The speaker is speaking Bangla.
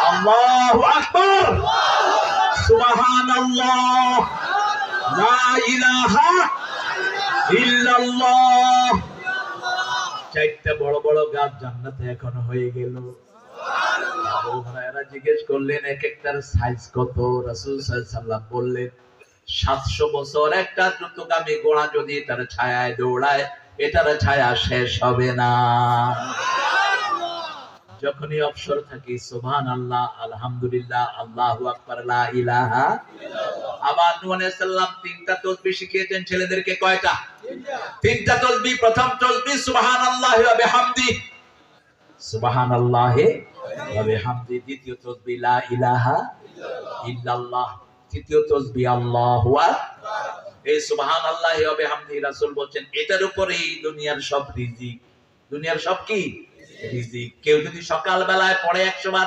আল্লাহু আকবার, সুবহানাল্লাহ, লা ইলাহা ইল্লাল্লাহ। চারটা বড় বড় গাছ জান্নাতে এখন হয়ে গেল। আবু হুরায়রা জিজ্ঞেস করলেন এক একটার সাইজ কত? রাসূল সাল্লাল্লাহু আলাইহি ওয়াসাল্লাম বললেন 700 বছর একটা দ্রুতগামী ঘোড়া যদি এটার ছায়ায় দৌড়ায়, এটার ছায়া শেষ হবে না। যখনই অবসর থাকি সুবহানাল্লাহ, আলহামদুলিল্লাহ, আল্লাহু আকবার, লা ইলাহা ইল্লাল্লাহ। আবার নূহ আলাইহিস সালাম তিনটা তাসবিহ শিখিয়েছেন ছেলেদেরকে। কয়টা? তিনটা তাসবিহ। প্রথম তাসবিহ সুবহানাল্লাহি ওয়া বিহামদি, সুবহানাল্লাহি ওয়া বিহামদি। দ্বিতীয় তাসবিহ লা ইলাহা ইল্লাল্লাহ। তৃতীয় তাসবিহ আল্লাহু আকবার। এই সুবহানাল্লাহি ওয়া বিহামদি রাসূল বলেন এটার উপরেই দুনিয়ার সব রিজিক। দুনিয়ার সব কি? রিজিক। কেউ যদি সকাল বেলায় পড়ে 100 বার